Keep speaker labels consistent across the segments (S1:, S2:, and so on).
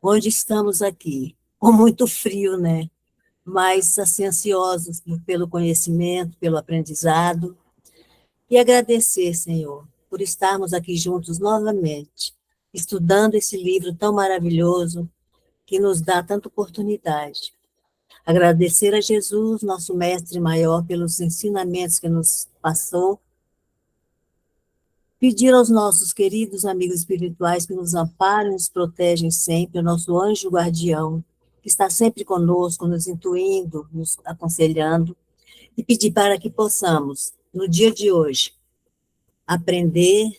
S1: Hoje estamos aqui, com muito frio, né? Mas assim, ansiosos pelo conhecimento, pelo aprendizado, e agradecer, Senhor, por estarmos aqui juntos novamente, estudando esse livro tão maravilhoso que nos dá tanta oportunidade. Agradecer a Jesus, nosso mestre maior, pelos ensinamentos que nos passou. Pedir aos nossos queridos amigos espirituais que nos amparem e nos protegem sempre, o nosso anjo guardião, que está sempre conosco, nos intuindo, nos aconselhando, e pedir para que possamos, no dia de hoje, apreender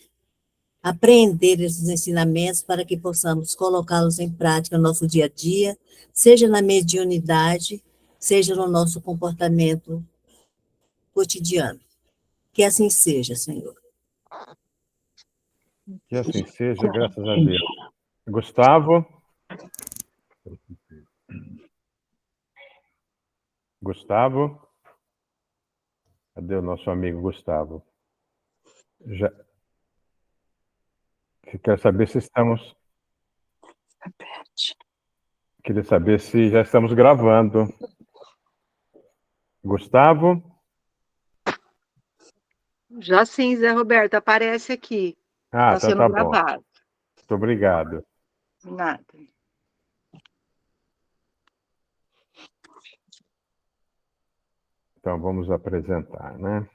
S1: esses ensinamentos para que possamos colocá-los em prática no nosso dia a dia, seja na mediunidade, seja no nosso comportamento cotidiano. Que assim seja, Senhor.
S2: Que assim seja, graças a Deus. Gustavo? Gustavo? Cadê o nosso amigo Gustavo? Já... Quer saber se estamos... Queria saber se já estamos gravando. Gustavo?
S3: Já sim, Zé Roberto, aparece aqui.
S2: Ah,
S3: Está
S2: então
S3: sendo
S2: tá
S3: gravado.
S2: bom. Muito obrigado.
S3: Nada.
S2: Então vamos apresentar, né?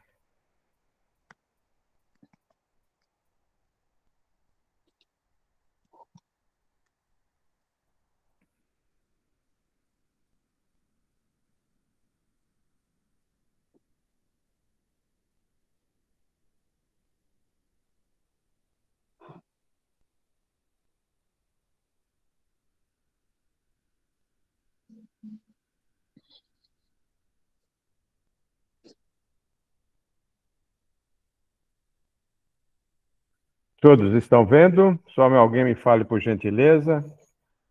S2: Todos estão vendo? Só alguém me fale, por gentileza.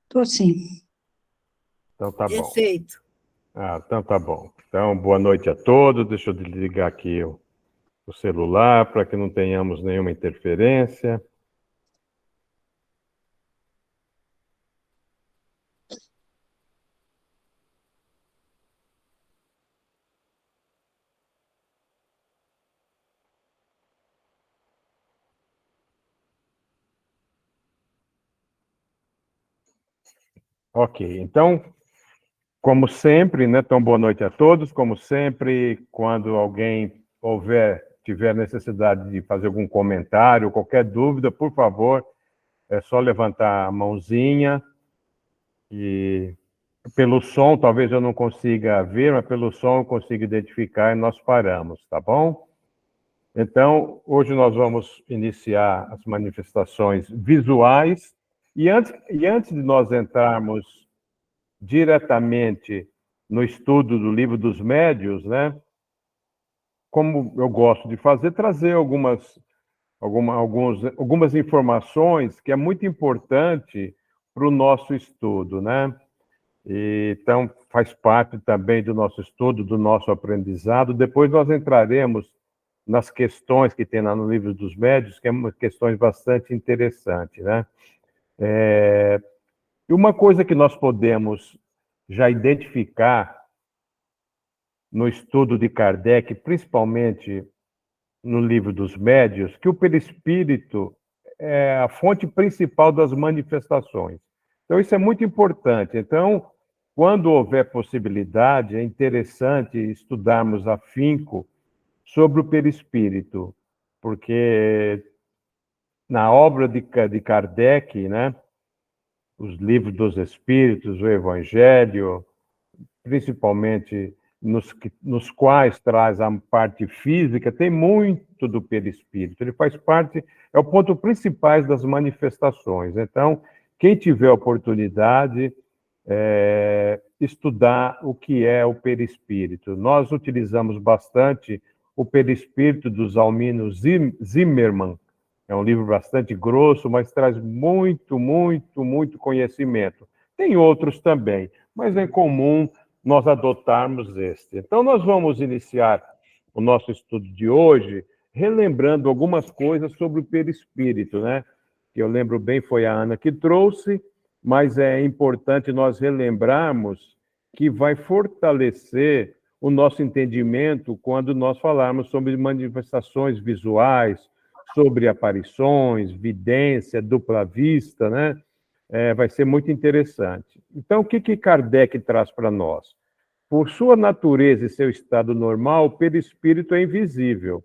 S4: Estou sim.
S2: Então tá bom.
S1: Perfeito.
S2: Então tá bom. Então, boa noite a todos. Deixa eu desligar aqui o celular para que não tenhamos nenhuma interferência. Ok, então, como sempre, né? Então, boa noite a todos. Como sempre, quando alguém tiver necessidade de fazer algum comentário, qualquer dúvida, por favor, é só levantar a mãozinha e pelo som, talvez eu não consiga ver, mas pelo som eu consigo identificar e nós paramos, tá bom? Então, hoje nós vamos iniciar as manifestações visuais e antes de nós entrarmos diretamente no estudo do Livro dos Médiuns, né? Como eu gosto de fazer, trazer algumas informações que é muito importante para o nosso estudo, né? Então, faz parte também do nosso estudo, do nosso aprendizado. Depois nós entraremos nas questões que tem lá no Livro dos Médiuns, que é questões bastante interessantes, né? E uma coisa que nós podemos já identificar no estudo de Kardec, principalmente no Livro dos Médiuns, que o perispírito é a fonte principal das manifestações. Então, isso é muito importante. Então, quando houver possibilidade, é interessante estudarmos afinco sobre o perispírito, porque na obra de Kardec, né, os livros dos Espíritos, o Evangelho, principalmente nos quais traz a parte física, tem muito do perispírito. Ele faz parte, é o ponto principal das manifestações. Então, quem tiver oportunidade, estudar o que é o perispírito. Nós utilizamos bastante o perispírito do Zalmino Zimmermann. É um livro bastante grosso, mas traz muito, muito, muito conhecimento. Tem outros também, mas é comum nós adotarmos este. Então, nós vamos iniciar o nosso estudo de hoje relembrando algumas coisas sobre o perispírito, né? que eu lembro bem, foi a Ana que trouxe, mas é importante nós relembrarmos que vai fortalecer o nosso entendimento quando nós falarmos sobre manifestações visuais, sobre aparições, vidência, dupla vista, né? Vai ser muito interessante. Então, o que Kardec traz para nós? Por sua natureza e seu estado normal, o perispírito é invisível.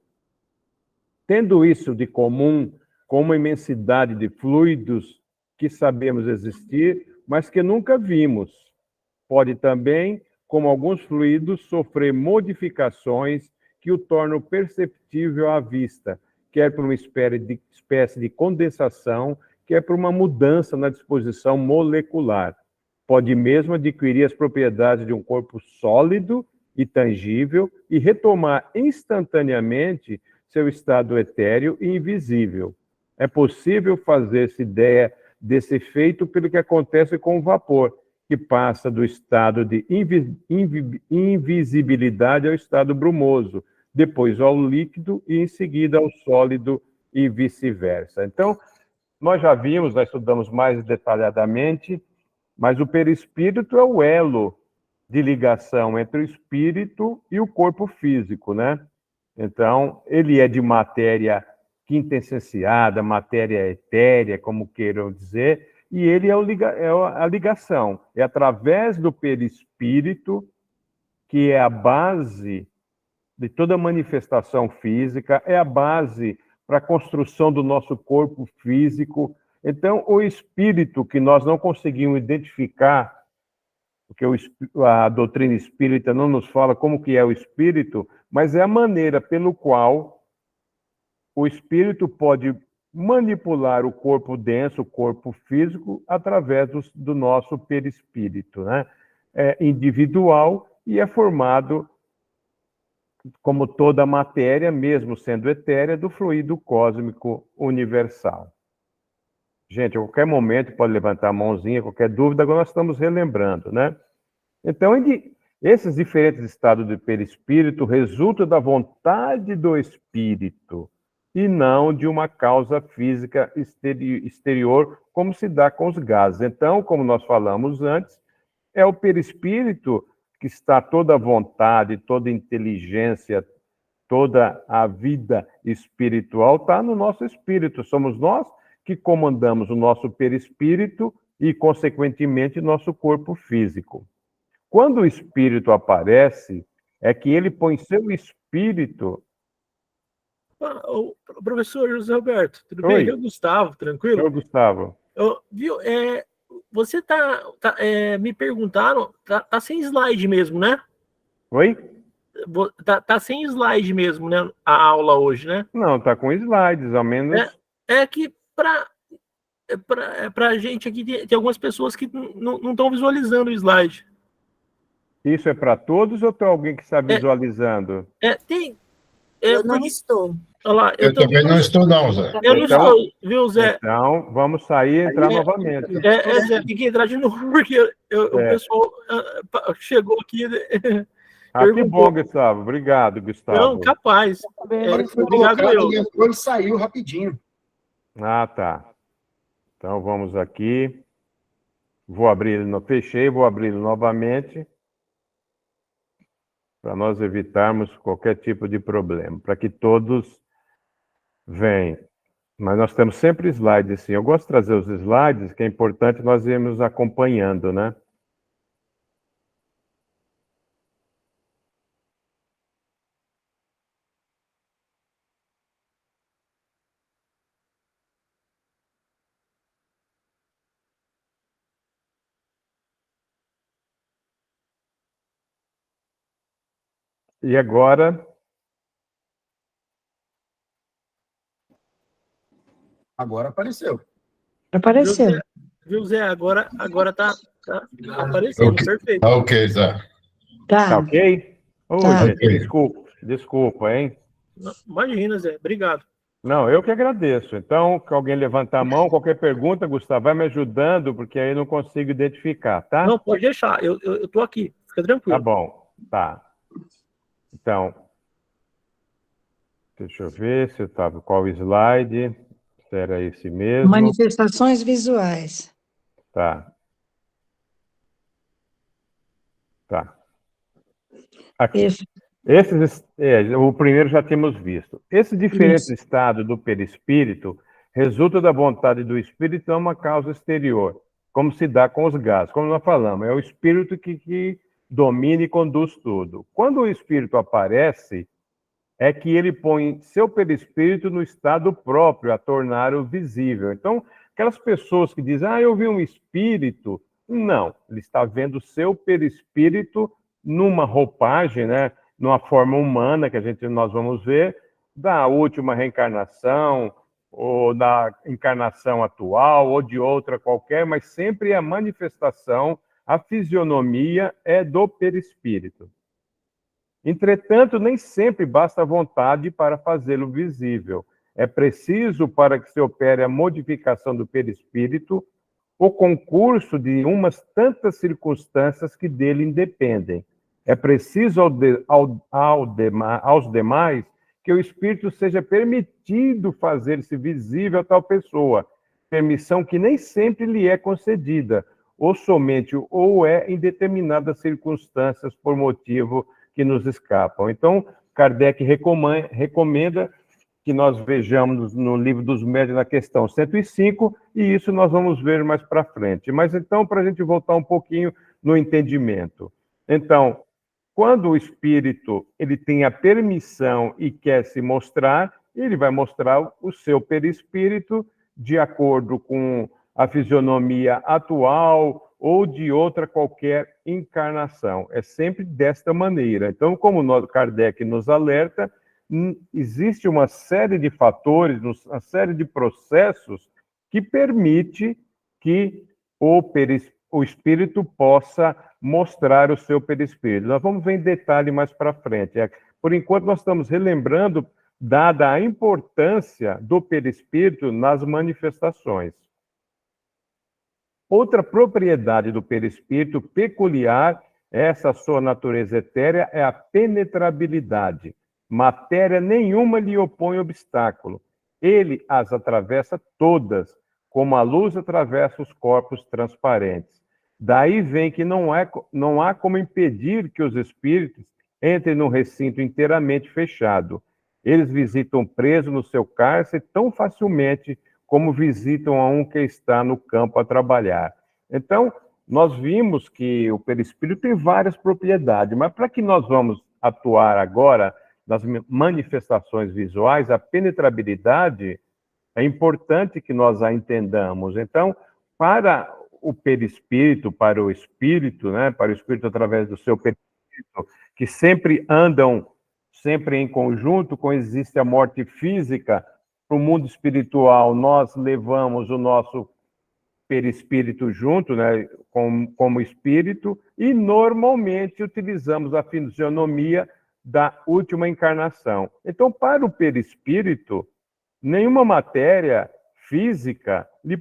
S2: Tendo isso de comum com uma imensidade de fluidos que sabemos existir, mas que nunca vimos. Pode também, como alguns fluidos, sofrer modificações que o tornam perceptível à vista, quer por uma espécie de condensação, quer por uma mudança na disposição molecular. Pode mesmo adquirir as propriedades de um corpo sólido e tangível e retomar instantaneamente seu estado etéreo e invisível. É possível fazer-se ideia desse efeito pelo que acontece com o vapor, que passa do estado de invisibilidade ao estado brumoso, depois ao líquido e em seguida ao sólido e vice-versa. Então, nós já vimos, nós estudamos mais detalhadamente, mas o perispírito é o elo de ligação entre o espírito e o corpo físico, né? Então, ele é de matéria quintessenciada, matéria etérea, como queiram dizer, e ele é a ligação. É através do perispírito que é a base de toda manifestação física, é a base para a construção do nosso corpo físico. Então, o espírito que nós não conseguimos identificar, porque a doutrina espírita não nos fala como que é o espírito, mas é a maneira pelo qual o espírito pode manipular o corpo denso, o corpo físico, através do nosso perispírito, né? É individual e é formado, como toda a matéria, mesmo sendo etérea, do fluido cósmico universal. Gente, a qualquer momento pode levantar a mãozinha, qualquer dúvida, agora nós estamos relembrando, né? Então, esses diferentes estados do perispírito resultam da vontade do espírito e não de uma causa física exterior, como se dá com os gases. Então, como nós falamos antes, é o perispírito que está toda a vontade, toda a inteligência, toda a vida espiritual está no nosso espírito. Somos nós que comandamos o nosso perispírito e, consequentemente, nosso corpo físico. Quando o espírito aparece, é que ele põe seu espírito...
S4: O professor José Roberto, tudo
S2: Oi.
S4: bem? Eu, Gustavo, tranquilo?
S2: Oi, Gustavo.
S4: Viu, você me perguntaram, tá sem slide mesmo, né?
S2: Oi?
S4: Tá sem slide mesmo, né? A aula hoje, né?
S2: Não, tá com slides, ao menos...
S4: É que pra gente aqui tem algumas pessoas que não estão visualizando o slide.
S2: Isso é para todos ou tem alguém que está visualizando?
S1: Eu não estou.
S4: Olha lá,
S5: Eu também não estou, não, Zé.
S4: Eu não estou, viu, Zé?
S2: Então, vamos sair e entrar novamente.
S4: Zé, tem que entrar de novo, porque o pessoal chegou aqui.
S2: Que bom, Gustavo. Obrigado, Gustavo.
S4: Não, capaz.
S5: Obrigado, ele entrou e saiu rapidinho.
S2: Tá. Então, vamos aqui. Vou abrir ele, fechei, vou abrir ele novamente, para nós evitarmos qualquer tipo de problema, para que todos venham. Mas nós temos sempre slides, sim. Eu gosto de trazer os slides, que é importante nós irmos acompanhando, né? E agora...
S5: Agora apareceu.
S6: Apareceu.
S4: Viu, Zé? Agora tá aparecendo, perfeito.
S5: Tá ok, Zé.
S2: Tá ok?
S6: Tá.
S2: Gente, desculpa, hein?
S4: Imagina, Zé. Obrigado.
S2: Não, eu que agradeço. Então, que alguém levantar a mão, qualquer pergunta, Gustavo, vai me ajudando, porque aí eu não consigo identificar, tá?
S4: Não, pode deixar. Eu tô aqui. Fica tranquilo.
S2: Tá bom, tá. Então, deixa eu ver se eu estava qual slide. Era esse mesmo.
S6: Manifestações visuais.
S2: Tá. Tá. Aqui.
S6: Isso.
S2: O primeiro já temos visto. Esse diferente
S6: Isso.
S2: estado do perispírito resulta da vontade do espírito, não uma causa exterior, como se dá com os gases. Como nós falamos, é o espírito que domina e conduz tudo. Quando o espírito aparece, é que ele põe seu perispírito no estado próprio, a torná-lo visível. Então, aquelas pessoas que dizem, eu vi um espírito, não, ele está vendo seu perispírito numa roupagem, né, numa forma humana, que nós vamos ver, da última reencarnação, ou da encarnação atual, ou de outra qualquer, mas sempre a manifestação, a fisionomia é do perispírito. Entretanto, nem sempre basta a vontade para fazê-lo visível. É preciso, para que se opere a modificação do perispírito, o concurso de umas tantas circunstâncias que dele independem. É preciso aos demais que o espírito seja permitido fazer-se visível a tal pessoa, permissão que nem sempre lhe é concedida, ou somente ou é em determinadas circunstâncias por motivo que nos escapam. Então, Kardec recomenda que nós vejamos no Livro dos Médiuns, na questão 105, e isso nós vamos ver mais para frente. Mas então, para a gente voltar um pouquinho no entendimento. Então, quando o espírito ele tem a permissão e quer se mostrar, ele vai mostrar o seu perispírito de acordo com a fisionomia atual ou de outra qualquer encarnação. É sempre desta maneira. Então, como Kardec nos alerta, existe uma série de fatores, uma série de processos que permite que o espírito possa mostrar o seu perispírito. Nós vamos ver em detalhe mais para frente. Por enquanto, nós estamos relembrando, dada a importância do perispírito nas manifestações. Outra propriedade do perispírito peculiar, essa sua natureza etérea, é a penetrabilidade. Matéria nenhuma lhe opõe obstáculo. Ele as atravessa todas, como a luz atravessa os corpos transparentes. Daí vem que não há como impedir que os espíritos entrem num recinto inteiramente fechado. Eles visitam preso no seu cárcere tão facilmente como visitam a um que está no campo a trabalhar. Então, nós vimos que o perispírito tem várias propriedades, mas para que nós vamos atuar agora nas manifestações visuais, a penetrabilidade é importante que nós a entendamos. Então, para o perispírito, para o espírito, né, para o espírito através do seu perispírito, que sempre andam sempre em conjunto, coexiste a morte física, para o mundo espiritual, nós levamos o nosso perispírito junto, né, como espírito, e normalmente utilizamos a fisionomia da última encarnação. Então, para o perispírito, nenhuma matéria física lhe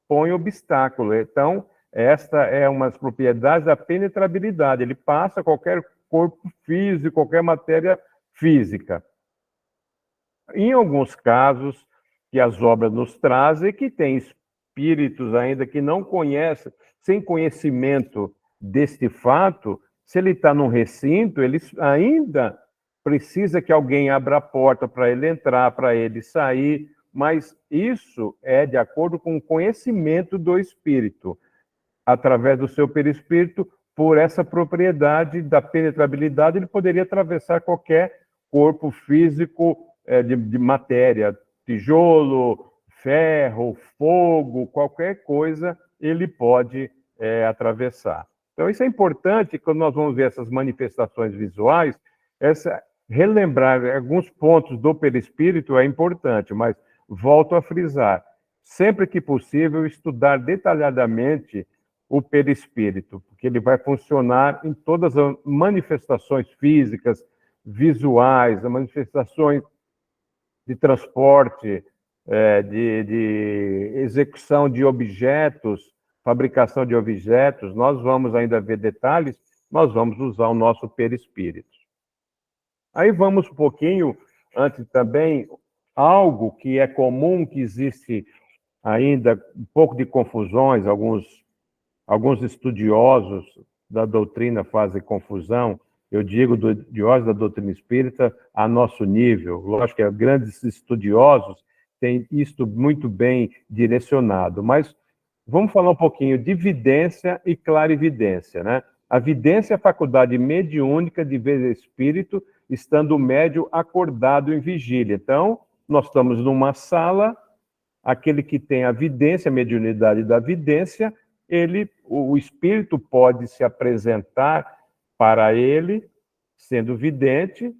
S2: põe obstáculo. Então, esta é uma das propriedades da penetrabilidade. Ele passa qualquer corpo físico, qualquer matéria física. Em alguns casos, que as obras nos trazem, que tem espíritos ainda que não conhecem, sem conhecimento deste fato, se ele está num recinto, ele ainda precisa que alguém abra a porta para ele entrar, para ele sair, mas isso é de acordo com o conhecimento do espírito, através do seu perispírito, por essa propriedade da penetrabilidade, ele poderia atravessar qualquer corpo físico de matéria, tijolo, ferro, fogo, qualquer coisa, ele pode atravessar. Então, isso é importante, quando nós vamos ver essas manifestações visuais, relembrar alguns pontos do perispírito é importante, mas volto a frisar, sempre que possível, estudar detalhadamente o perispírito, porque ele vai funcionar em todas as manifestações físicas, visuais, as manifestações de transporte, de execução de objetos, fabricação de objetos. Nós vamos ainda ver detalhes, nós vamos usar o nosso perispírito. Aí vamos um pouquinho, antes também, algo que é comum, que existe ainda um pouco de confusões, alguns estudiosos da doutrina fazem confusão, eu digo estudiosos da doutrina espírita a nosso nível. Lógico que grandes estudiosos têm isto muito bem direcionado, mas vamos falar um pouquinho de vidência e clarividência, né? A vidência é a faculdade mediúnica de ver espírito, estando o médium acordado em vigília. Então, nós estamos numa sala, aquele que tem a vidência, a mediunidade da vidência, o espírito pode se apresentar para ele, sendo vidente,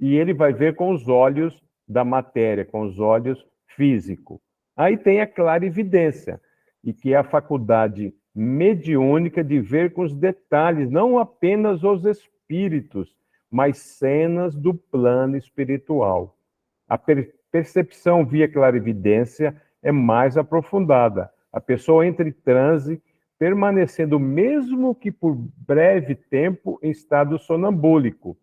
S2: e ele vai ver com os olhos da matéria, com os olhos físicos. Aí tem a clarividência, e que é a faculdade mediúnica de ver com os detalhes, não apenas os espíritos, mas cenas do plano espiritual. A percepção via clarividência é mais aprofundada. A pessoa entra em transe, permanecendo mesmo que por breve tempo em estado sonambúlico.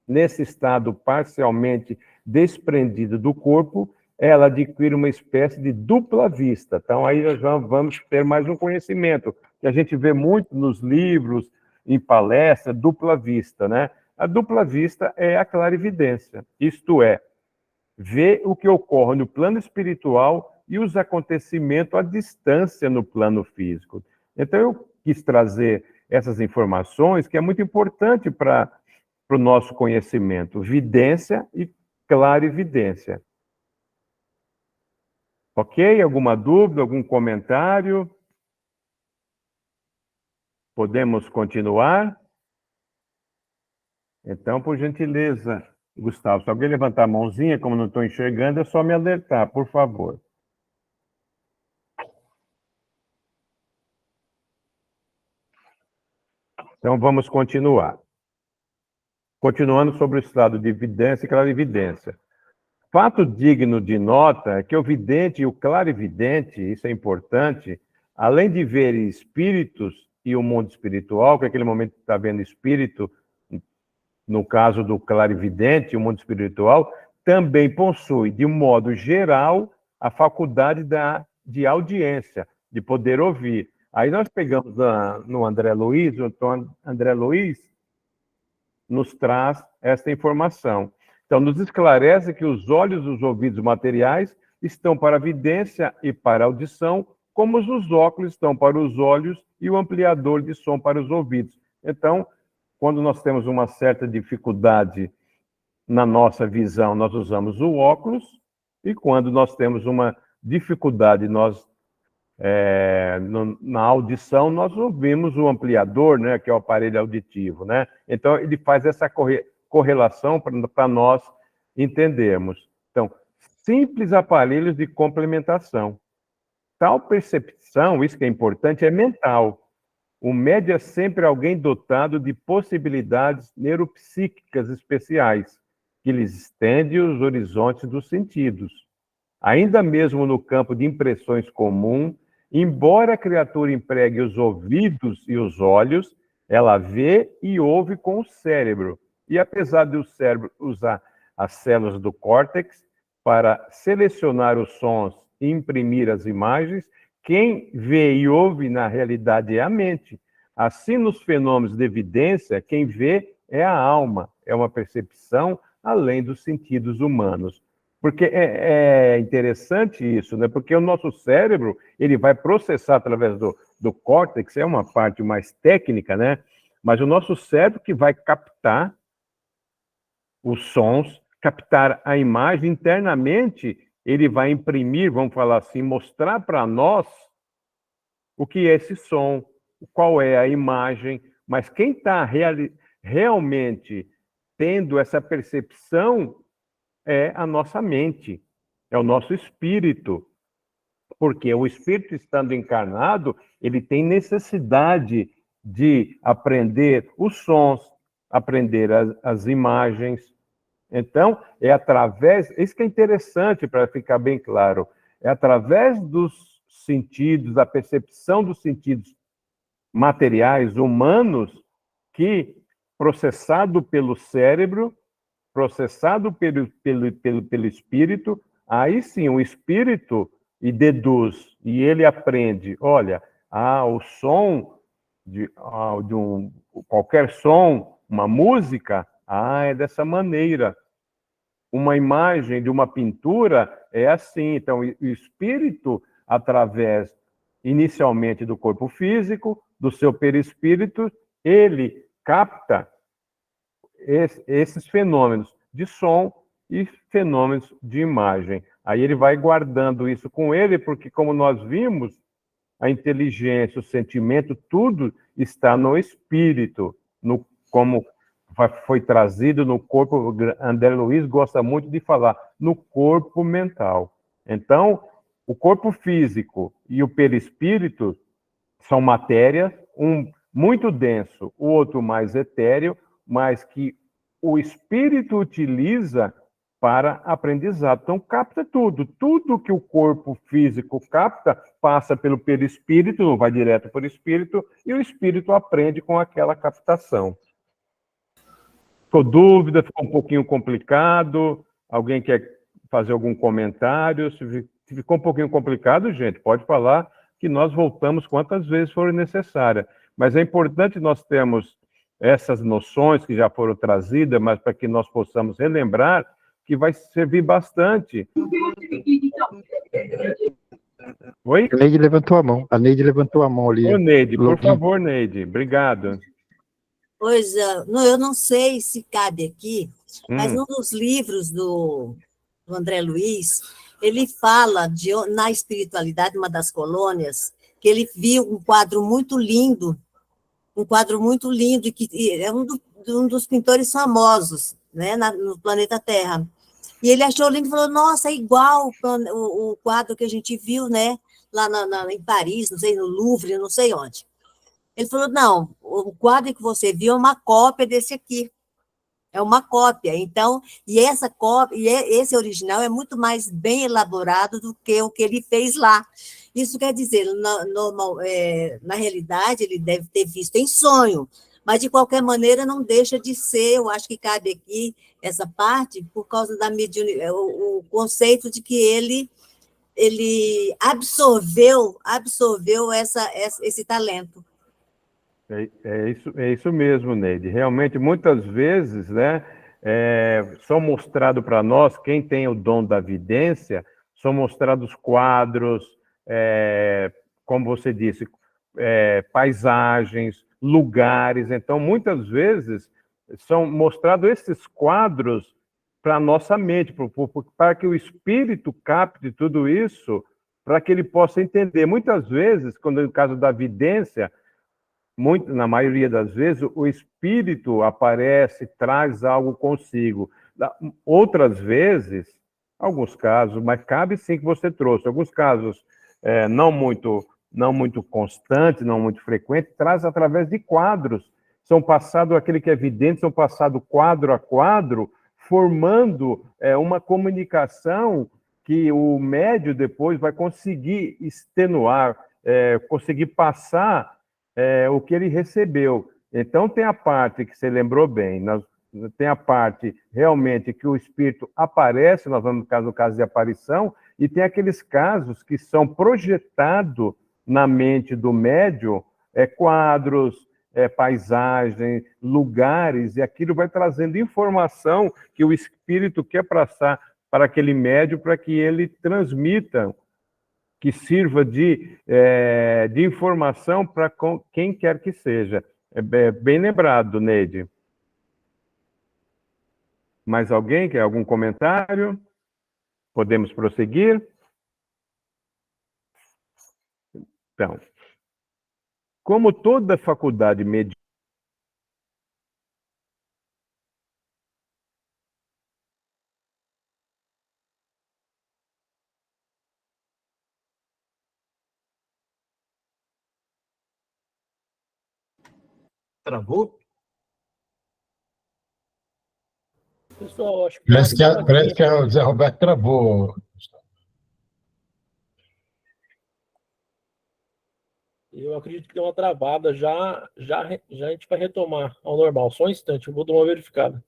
S2: Nesse estado parcialmente desprendido do corpo, ela adquire uma espécie de dupla vista. Então, aí nós já vamos ter mais um conhecimento, que a gente vê muito nos livros, em palestra, dupla vista, né? A dupla vista é a clarividência, isto é, ver o que ocorre no plano espiritual e os acontecimentos à distância no plano físico. Então, eu quis trazer essas informações, que é muito importante para o nosso conhecimento, vidência e clarividência. Ok? Alguma dúvida, algum comentário? Podemos continuar? Então, por gentileza, Gustavo, se alguém levantar a mãozinha, como não estou enxergando, é só me alertar, por favor. Então, vamos continuar. Continuando sobre o estado de vidência e clarividência. Fato digno de nota é que o vidente e o clarividente, isso é importante, além de ver espíritos e o mundo espiritual, que naquele momento está vendo espírito, no caso do clarividente, o mundo espiritual, também possui, de um modo geral, a faculdade de audiência, de poder ouvir. Aí nós pegamos no André Luiz, então André Luiz nos traz esta informação. Então, nos esclarece que os olhos e os ouvidos materiais estão para a vidência e para a audição, como os óculos estão para os olhos e o ampliador de som para os ouvidos. Então, quando nós temos uma certa dificuldade na nossa visão, nós usamos o óculos, e quando nós temos uma dificuldade na audição, nós ouvimos o ampliador, né, que é o aparelho auditivo, né? Então, ele faz essa correlação para nós entendermos. Então, simples aparelhos de complementação. Tal percepção, isso que é importante, é mental. O médium é sempre alguém dotado de possibilidades neuropsíquicas especiais, que lhes estende os horizontes dos sentidos. Ainda mesmo no campo de impressões comum, embora a criatura empregue os ouvidos e os olhos, ela vê e ouve com o cérebro. E apesar de o cérebro usar as células do córtex para selecionar os sons e imprimir as imagens, quem vê e ouve na realidade é a mente. Assim, nos fenômenos de evidência, quem vê é a alma, é uma percepção além dos sentidos humanos. Porque é interessante isso, né? Porque o nosso cérebro, ele vai processar através do córtex, é uma parte mais técnica, né? Mas o nosso cérebro que vai captar os sons, captar a imagem internamente, ele vai imprimir, vamos falar assim, mostrar para nós o que é esse som, qual é a imagem, mas quem está realmente tendo essa percepção é a nossa mente, é o nosso espírito, porque o espírito estando encarnado, ele tem necessidade de aprender os sons, aprender as imagens. Então, é através, isso que é interessante para ficar bem claro, é através dos sentidos, da percepção dos sentidos materiais, humanos, que, processado pelo cérebro, processado pelo espírito, aí sim o espírito e deduz, e ele aprende, olha, o som de qualquer som, uma música, é dessa maneira. Uma imagem de uma pintura é assim. Então, o espírito, através, inicialmente, do corpo físico, do seu perispírito, ele capta esses fenômenos de som e fenômenos de imagem. Aí ele vai guardando isso com ele, porque, como nós vimos, a inteligência, o sentimento, tudo está no espírito, como foi trazido no corpo. André Luiz gosta muito de falar no corpo mental. Então, o corpo físico e o perispírito são matérias, um muito denso, o outro mais etéreo, mas que o espírito utiliza para aprendizado. Então, capta tudo. Tudo que o corpo físico capta passa pelo perispírito, não vai direto para o espírito, e o espírito aprende com aquela captação. Ficou dúvida? Ficou um pouquinho complicado? Alguém quer fazer algum comentário? Se ficou um pouquinho complicado, gente, pode falar que nós voltamos quantas vezes for necessária. Mas é importante nós termos essas noções que já foram trazidas, mas para que nós possamos relembrar, que vai servir bastante. Oi?
S7: A Neide levantou a mão. A Neide levantou a mão ali.
S2: Ô, Neide, por favor, Neide. Obrigado.
S1: Pois é, eu não sei se cabe aqui, mas num dos livros do André Luiz, ele fala na espiritualidade, uma das colônias, que ele viu um quadro muito lindo, que é um dos pintores famosos, né, no planeta Terra. E ele achou lindo e falou, nossa, é igual o quadro que a gente viu, né, lá em Paris, não sei, no Louvre, não sei onde. Ele falou, não, o quadro que você viu é uma cópia desse aqui. É uma cópia. Então, e essa cópia, esse original é muito mais bem elaborado do que o que ele fez lá. Isso quer dizer, na realidade, ele deve ter visto em sonho, mas, de qualquer maneira, não deixa de ser, eu acho que cabe aqui essa parte, por causa da mediunidade, o conceito de que ele absorveu esse talento.
S2: É isso mesmo, Neide. Realmente, muitas vezes, né, são mostrados para nós, quem tem o dom da vidência, são mostrados quadros, como você disse, paisagens, lugares. Então, muitas vezes, são mostrados esses quadros para a nossa mente, para que o espírito capte tudo isso, para que ele possa entender. Muitas vezes, quando no caso da vidência, na maioria das vezes, o espírito aparece, traz algo consigo. Outras vezes, alguns casos, mas cabe sim que você trouxe, alguns casos não muito constantes, não muito frequentes, traz através de quadros. São passados, aquele que é evidente, são passados quadro a quadro, formando uma comunicação que o médium depois vai conseguir extenuar, conseguir passar o que ele recebeu. Então, tem a parte que você lembrou bem, tem a parte realmente que o espírito aparece, nós vamos no caso de aparição, e tem aqueles casos que são projetados na mente do médium, quadros, paisagens, lugares, e aquilo vai trazendo informação que o espírito quer passar para aquele médium, para que ele transmita, que sirva de informação para quem quer que seja. Bem lembrado, Neide. Mais alguém quer algum comentário? Podemos prosseguir? Então, como toda faculdade mediúnica,
S5: Travou?
S4: Pessoal, acho que
S5: Parece que o Zé Roberto travou.
S4: eu acredito que deu uma travada. Já a gente vai retomar ao normal. Só um instante, eu vou dar uma verificada.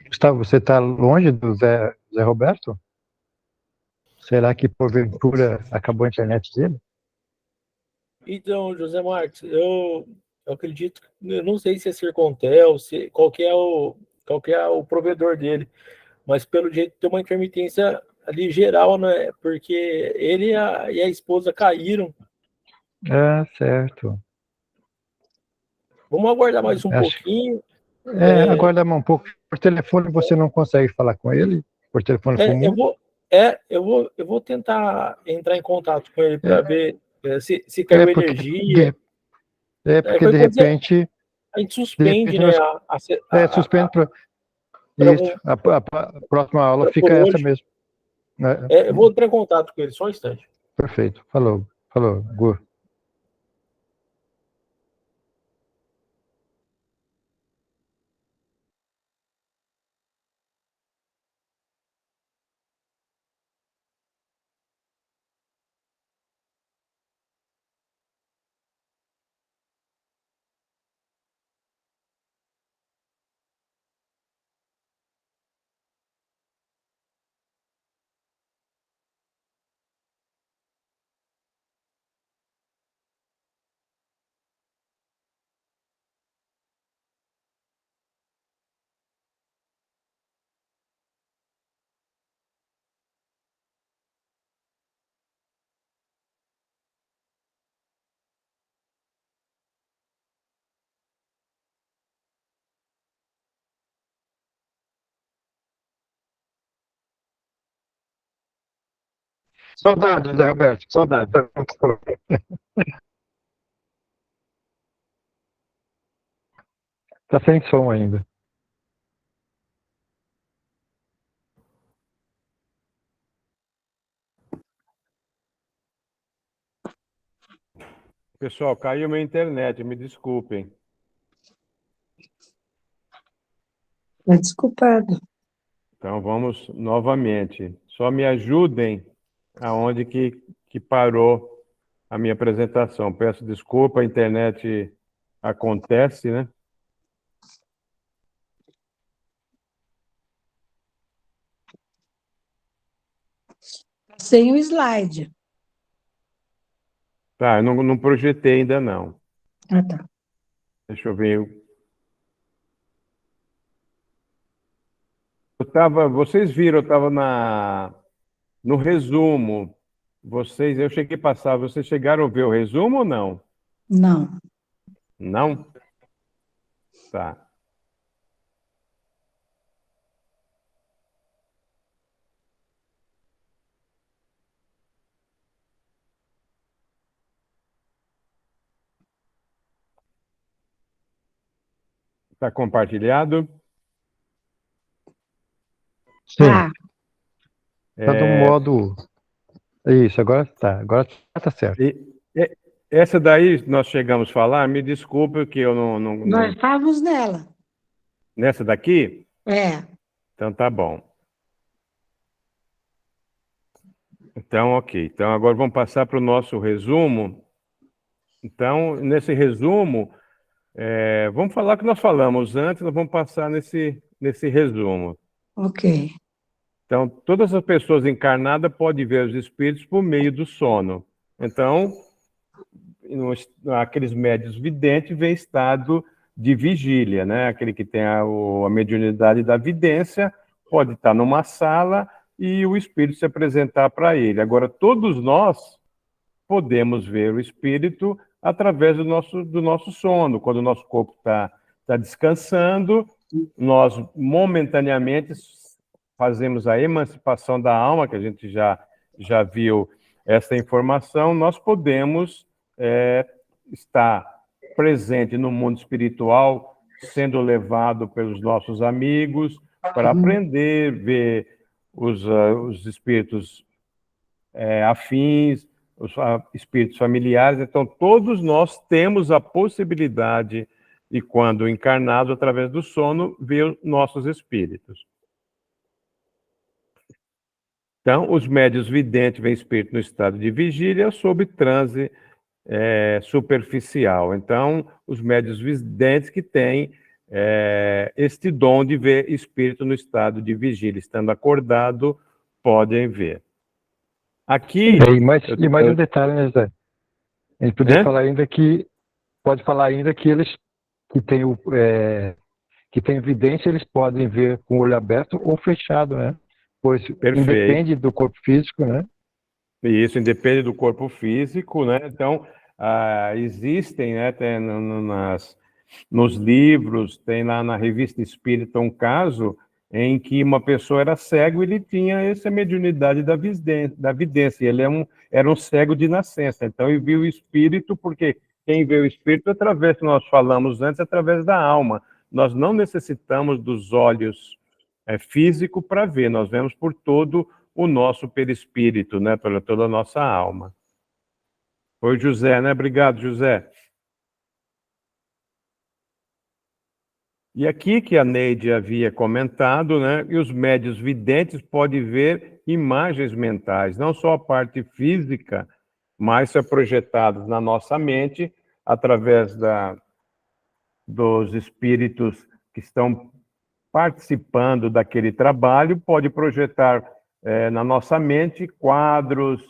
S7: Gustavo, você está longe do Zé Roberto? Será que porventura acabou a internet dele?
S4: Então, José Marcos, eu acredito, eu não sei se é Sercontel, qual que é o provedor dele, mas pelo jeito tem uma intermitência ali geral, né? Porque ele e a esposa caíram.
S7: É, certo.
S4: Vamos aguardar mais um
S7: Acho,
S4: pouquinho.
S7: aguarda um pouco. Por telefone você não consegue falar com ele? Por telefone comum?
S4: Eu vou tentar entrar em contato com ele para ver se caiu
S7: Porque,
S4: energia.
S7: porque de
S4: Qualquer coisa
S7: repente,
S4: a gente suspende, né?
S7: suspende
S4: Por
S7: isso.
S4: algum,
S7: A próxima aula
S4: por
S7: fica essa
S4: hoje.
S7: mesmo. Né?
S4: Eu vou entrar em contato com ele, só um instante.
S7: Perfeito. Falou, Gu. Saudade, Zé Roberto, saudade. Tá sem som ainda.
S2: Pessoal, caiu minha internet, me desculpem.
S6: Tá desculpado.
S2: Então vamos novamente. Só me ajudem aonde que parou a minha apresentação. Peço desculpa, a internet acontece, né?
S6: Tá sem o slide.
S2: Tá, eu não projetei ainda não.
S6: Ah, tá.
S2: Deixa eu ver. Vocês viram, eu estava no resumo. Eu cheguei a passar, vocês chegaram a ver o resumo ou não?
S6: Não.
S2: Não? Tá. Está compartilhado?
S7: Sim,
S6: Ah,
S7: tá no modo. Isso, agora tá certo.
S2: Essa daí nós chegamos a falar, me desculpe que eu
S6: nós estávamos nela.
S2: Nessa daqui?
S6: É.
S2: Então tá bom. Então, ok. Então agora vamos passar para o nosso resumo. Então, nesse resumo, vamos falar o que nós falamos antes, nós vamos passar nesse resumo.
S6: Ok.
S2: Então, todas as pessoas encarnadas podem ver os espíritos por meio do sono. Então, aqueles médios videntes vê estado de vigília, né? Aquele que tem a mediunidade da vidência pode estar numa sala e o espírito se apresentar para ele. Agora, todos nós podemos ver o espírito através do nosso sono. Quando o nosso corpo está descansando, nós momentaneamente fazemos a emancipação da alma, que a gente já viu essa informação, nós podemos estar presente no mundo espiritual, sendo levado pelos nossos amigos para aprender, ver os espíritos afins, os espíritos familiares. Então, todos nós temos a possibilidade de, quando encarnados, através do sono, ver nossos espíritos. Então, os médios videntes veem espírito no estado de vigília sob transe superficial. Então, os médios videntes que têm este dom de ver espírito no estado de vigília. Estando acordado, podem ver. Aqui...
S7: E mais um detalhe, né, Zé? A gente podia falar ainda que... Pode falar ainda que eles que têm que tem evidência, eles podem ver com o olho aberto ou fechado, né? Pois independe do corpo físico, né?
S2: Isso, independe do corpo físico, né? Então, existem, né, nos livros, tem lá na Revista Espírita um caso em que uma pessoa era cego e ele tinha essa mediunidade da vidência. Ele era um cego de nascença, então ele viu o espírito, porque quem vê o espírito através, que nós falamos antes, através da alma. Nós não necessitamos dos olhos físicos para ver, nós vemos por todo o nosso perispírito, né, por toda a nossa alma. Oi, José, né? Obrigado, José. E aqui que a Neide havia comentado, né, e os médiuns videntes podem ver imagens mentais, não só a parte física, mas são projetadas na nossa mente através dos espíritos que estão participando daquele trabalho, pode projetar na nossa mente quadros,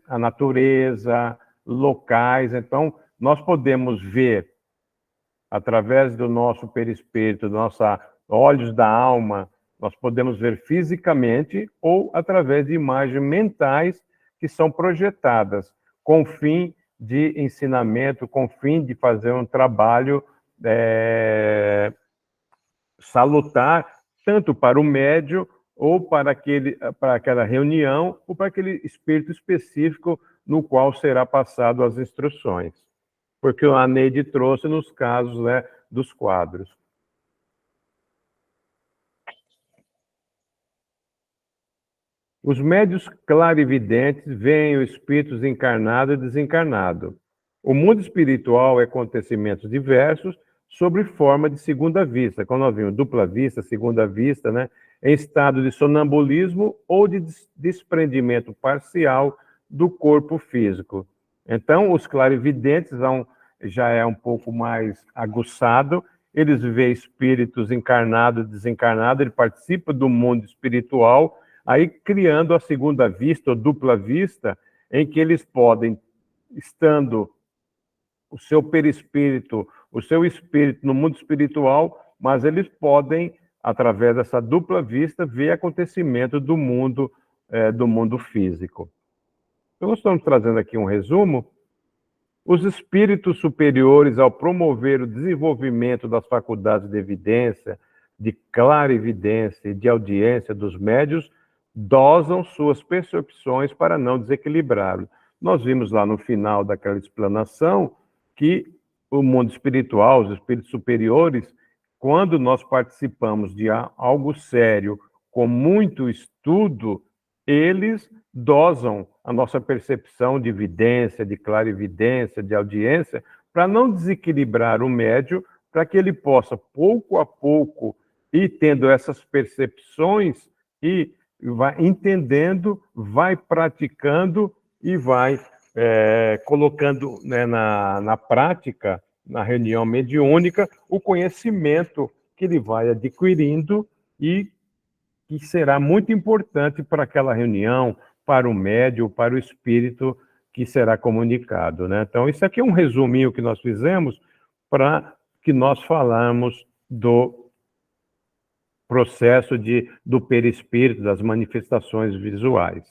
S2: a natureza, locais. Então, nós podemos ver, através do nosso perispírito, dos nossos olhos da alma, nós podemos ver fisicamente ou através de imagens mentais que são projetadas com fim de ensinamento, com fim de fazer um trabalho salutar, tanto para o médium, ou para aquela reunião, ou para aquele espírito específico no qual será passado as instruções. Porque a Neide trouxe nos casos, né, dos quadros. Os médiuns clarividentes veem os espíritos encarnado e desencarnado. O mundo espiritual é acontecimentos diversos sobre forma de segunda vista, como nós vimos, dupla vista, segunda vista, né, em estado de sonambulismo ou de desprendimento parcial do corpo físico. Então, os clarividentes já é um pouco mais aguçado, eles veem espíritos encarnados e desencarnados, ele participa do mundo espiritual, aí criando a segunda vista ou dupla vista, em que eles podem, estando o seu perispírito, o seu espírito no mundo espiritual, mas eles podem, através dessa dupla vista, ver acontecimento do mundo físico. Então, nós estamos trazendo aqui um resumo. Os espíritos superiores, ao promover o desenvolvimento das faculdades de evidência, de clarividência e de audiência dos médiuns, dosam suas percepções para não desequilibrá-lo. Nós vimos lá no final daquela explanação que o mundo espiritual, os espíritos superiores, quando nós participamos de algo sério, com muito estudo, eles dosam a nossa percepção de vidência, de clarividência, de audiência, para não desequilibrar o médium, para que ele possa, pouco a pouco, ir tendo essas percepções e vai entendendo, vai praticando e vai colocando, né, na prática, na reunião mediúnica, o conhecimento que ele vai adquirindo e que será muito importante para aquela reunião, para o médium, para o espírito que será comunicado, né? Então, isso aqui é um resuminho que nós fizemos para que nós falamos do processo do perispírito, das manifestações visuais.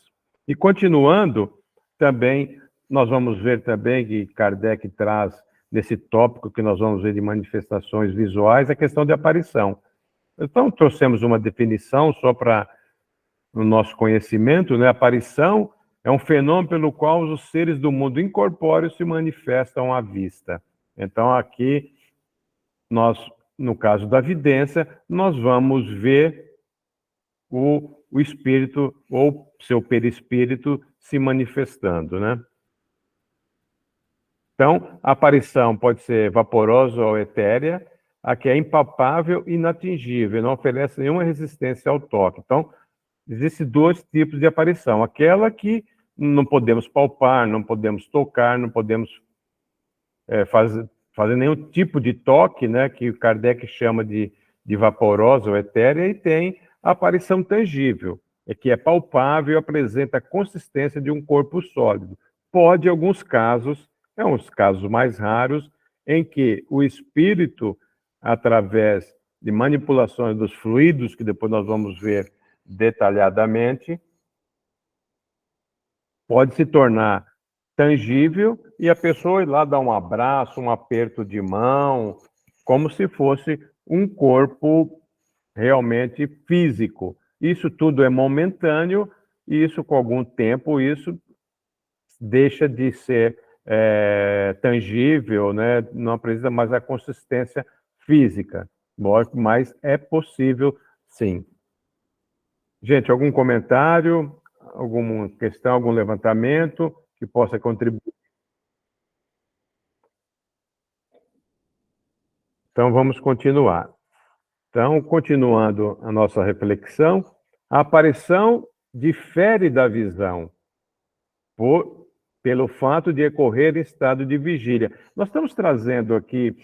S2: E continuando, também, nós vamos ver também que Kardec traz, nesse tópico que nós vamos ver de manifestações visuais, a questão de aparição. Então, trouxemos uma definição só para o nosso conhecimento, né? Aparição é um fenômeno pelo qual os seres do mundo incorpóreo se manifestam à vista. Então, aqui, nós, no caso da vidência, nós vamos ver o espírito ou seu perispírito se manifestando, né? Então, a aparição pode ser vaporosa ou etérea, a que é impalpável e inatingível, não oferece nenhuma resistência ao toque. Então, existem dois tipos de aparição. Aquela que não podemos palpar, não podemos tocar, não podemos fazer nenhum tipo de toque, né, que o Kardec chama de vaporosa ou etérea, e tem a aparição tangível, que é palpável e apresenta a consistência de um corpo sólido. Pode, em alguns casos, uns casos mais raros, em que o espírito, através de manipulações dos fluidos, que depois nós vamos ver detalhadamente, pode se tornar tangível e a pessoa ir lá dar um abraço, um aperto de mão, como se fosse um corpo realmente físico. Isso tudo é momentâneo e isso, com algum tempo, isso deixa de ser tangível, né? Não apresenta mais a consistência física. Lógico, mas é possível, sim. Gente, algum comentário, alguma questão, algum levantamento que possa contribuir? Então, vamos continuar. Então, continuando a nossa reflexão, a aparição difere da visão pelo fato de ocorrer em estado de vigília. Nós estamos trazendo aqui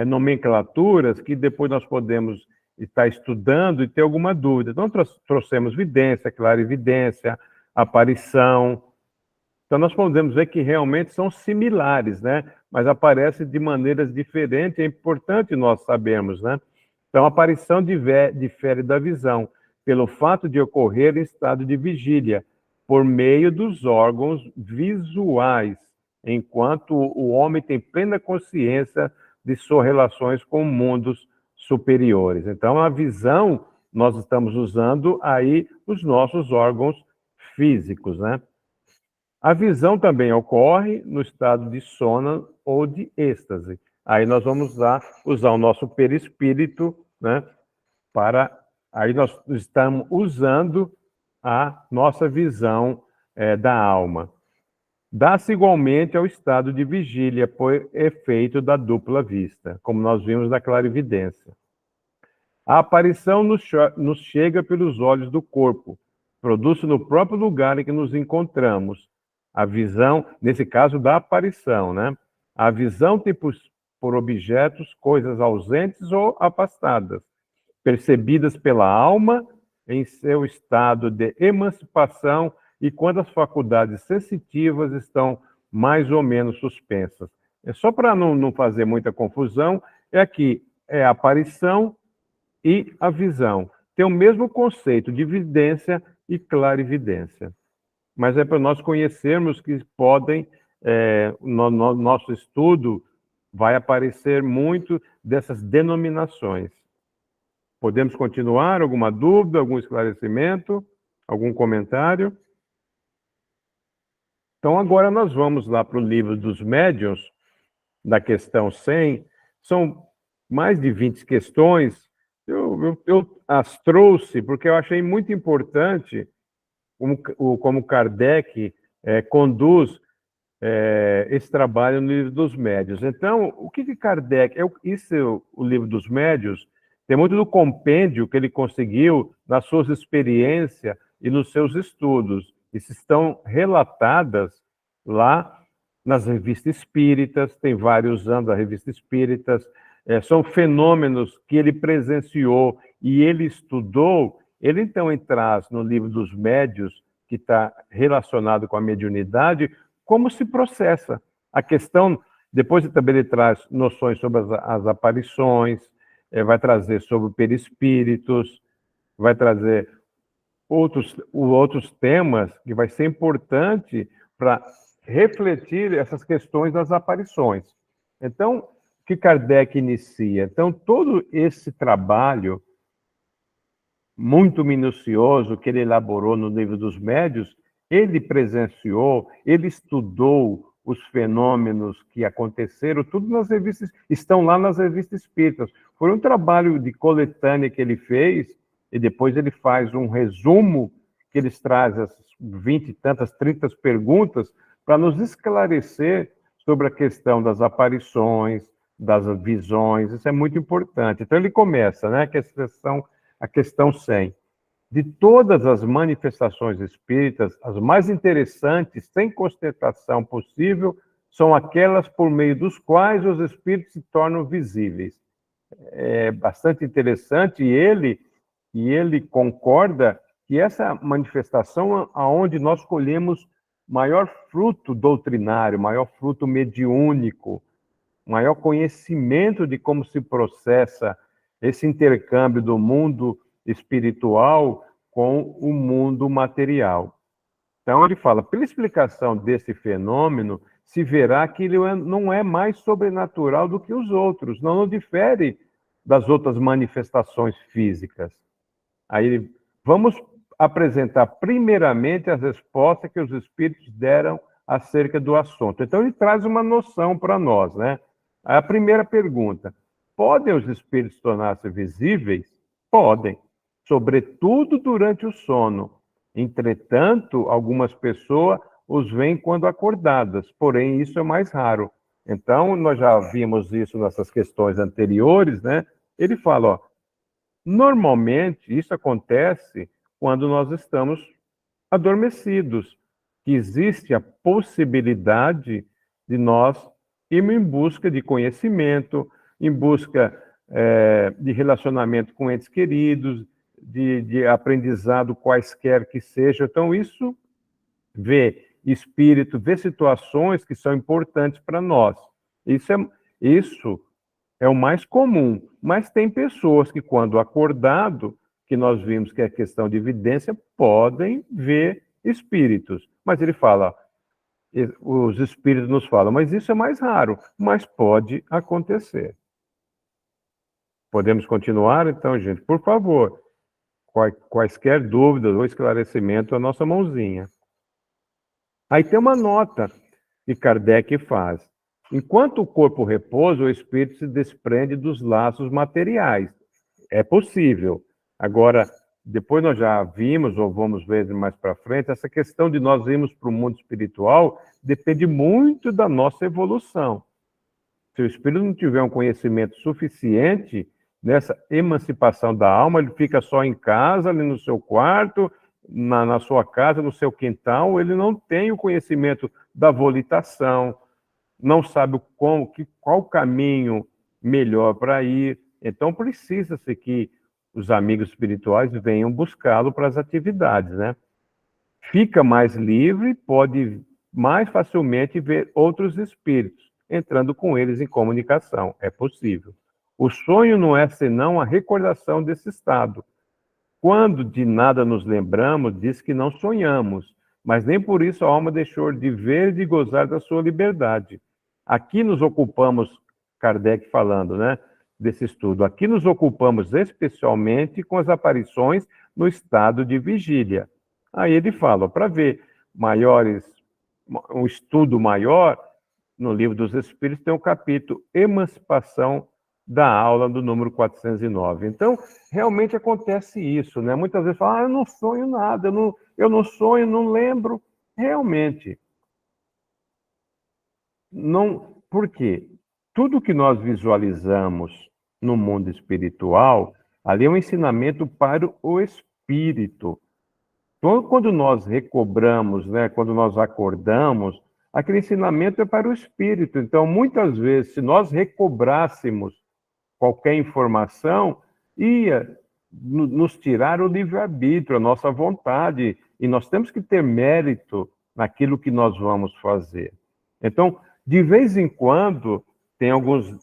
S2: nomenclaturas que depois nós podemos estar estudando e ter alguma dúvida. Então, trouxemos vidência, clarividência, aparição. Então, nós podemos ver que realmente são similares, né? Mas aparecem de maneiras diferentes, é importante nós sabermos, né? Então, a aparição difere da visão, pelo fato de ocorrer em estado de vigília, por meio dos órgãos visuais, enquanto o homem tem plena consciência de suas relações com mundos superiores. Então, a visão, nós estamos usando aí os nossos órgãos físicos, né? A visão também ocorre no estado de sono ou de êxtase. Aí nós vamos usar o nosso perispírito, né? Aí nós estamos usando a nossa visão da alma. Dá-se igualmente ao estado de vigília, por efeito da dupla vista, como nós vimos na clarividência. A aparição nos chega pelos olhos do corpo, produz-se no próprio lugar em que nos encontramos. A visão, nesse caso da aparição, né? A visão tem por objetos coisas ausentes ou afastadas, percebidas pela alma em seu estado de emancipação e quando as faculdades sensitivas estão mais ou menos suspensas. Só para não fazer muita confusão, aqui é a aparição e a visão. Tem o mesmo conceito de vidência e clarividência. Mas é para nós conhecermos que podem, no nosso estudo, vai aparecer muito dessas denominações. Podemos continuar? Alguma dúvida, algum esclarecimento, algum comentário? Então, agora nós vamos lá para o livro dos médiuns, da questão 100. São mais de 20 questões. Eu as trouxe porque eu achei muito importante como Kardec conduz esse trabalho no livro dos médiuns. Então, o que Kardec... o livro dos médiuns tem muito do compêndio que ele conseguiu nas suas experiências e nos seus estudos. Isso estão relatadas lá nas revistas espíritas, tem vários anos a revista espíritas, são fenômenos que ele presenciou e ele estudou. Ele, então, traz no livro dos médiuns, que está relacionado com a mediunidade, como se processa. A questão, depois também ele traz noções sobre as aparições, vai trazer sobre perispíritos, vai trazer outros temas que vai ser importante para refletir essas questões das aparições. Então, o que Kardec inicia? Então, todo esse trabalho muito minucioso que ele elaborou no livro dos médiuns, ele presenciou, ele estudou os fenômenos que aconteceram, tudo nas revistas, estão lá nas revistas espíritas. Foi um trabalho de coletânea que ele fez, e depois ele faz um resumo, que eles trazem as 20 e tantas, 30 perguntas, para nos esclarecer sobre a questão das aparições, das visões. Isso é muito importante. Então ele começa, né, que a questão 100. De todas as manifestações espíritas, as mais interessantes, sem contestação possível, são aquelas por meio dos quais os espíritos se tornam visíveis. É bastante interessante, e ele concorda que essa manifestação aonde nós colhemos maior fruto doutrinário, maior fruto mediúnico, maior conhecimento de como se processa esse intercâmbio do mundo espiritual com o mundo material. Então ele fala, pela explicação desse fenômeno, se verá que ele não é mais sobrenatural do que os outros, não difere das outras manifestações físicas. Aí vamos apresentar primeiramente as respostas que os espíritos deram acerca do assunto. Então ele traz uma noção para nós, né? A primeira pergunta: podem os espíritos tornar-se visíveis? Podem, sobretudo durante o sono. Entretanto, algumas pessoas os veem quando acordadas, porém isso é mais raro. Então, nós já vimos isso nessas questões anteriores, né? Ele fala, ó, normalmente isso acontece quando nós estamos adormecidos, que existe a possibilidade de nós irmos em busca de conhecimento, em busca de relacionamento com entes queridos, de aprendizado quaisquer que sejam. Então, isso vê espírito, vê situações que são importantes para nós. Isso é o mais comum, mas tem pessoas que, quando acordado, que nós vimos que é questão de evidência, podem ver espíritos. Mas ele fala, os espíritos nos falam, mas isso é mais raro, mas pode acontecer. Podemos continuar, então, gente? Por favor, quaisquer dúvidas ou esclarecimento, a nossa mãozinha. Aí tem uma nota que Kardec faz. Enquanto o corpo repousa, o espírito se desprende dos laços materiais. É possível. Agora, depois nós já vimos, ou vamos ver mais para frente, essa questão de nós irmos para o mundo espiritual depende muito da nossa evolução. Se o espírito não tiver um conhecimento suficiente nessa emancipação da alma, ele fica só em casa, ali no seu quarto, na sua casa, no seu quintal, ele não tem o conhecimento da volitação, não sabe qual o caminho melhor para ir. Então, precisa-se que os amigos espirituais venham buscá-lo para as atividades, né? Fica mais livre, pode mais facilmente ver outros espíritos, entrando com eles em comunicação. É possível. O sonho não é senão a recordação desse estado. Quando de nada nos lembramos, diz que não sonhamos, mas nem por isso a alma deixou de ver e de gozar da sua liberdade. Aqui nos ocupamos, Kardec falando, né, desse estudo, aqui nos ocupamos especialmente com as aparições no estado de vigília. Aí ele fala, para ver um estudo maior, no Livro dos Espíritos tem um capítulo Emancipação da aula do número 409. Então, realmente acontece isso, né? Muitas vezes falam, eu não sonho nada, eu não sonho, não lembro. Realmente. Não, por quê? Tudo que nós visualizamos no mundo espiritual, ali é um ensinamento para o espírito. Então, quando nós recobramos, né, quando nós acordamos, aquele ensinamento é para o espírito. Então, muitas vezes, se nós recobrássemos qualquer informação, ia nos tirar o livre-arbítrio, a nossa vontade, e nós temos que ter mérito naquilo que nós vamos fazer. Então, de vez em quando, tem alguns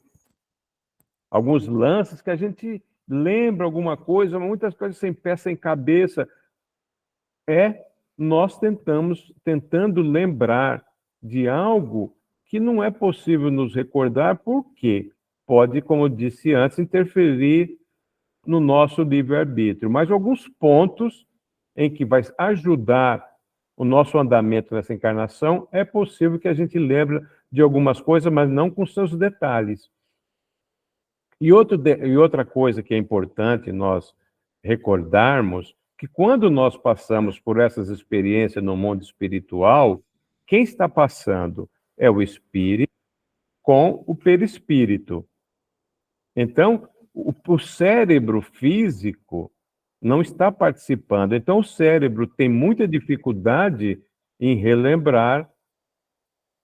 S2: lances que a gente lembra alguma coisa, muitas coisas sem pé, sem cabeça. Nós tentando lembrar de algo que não é possível nos recordar, por quê? Pode, como eu disse antes, interferir no nosso livre-arbítrio. Mas alguns pontos em que vai ajudar o nosso andamento nessa encarnação, é possível que a gente lembre de algumas coisas, mas não com seus detalhes. E outra coisa que é importante nós recordarmos, que quando nós passamos por essas experiências no mundo espiritual, quem está passando é o espírito com o perispírito. Então, o cérebro físico não está participando. Então, o cérebro tem muita dificuldade em relembrar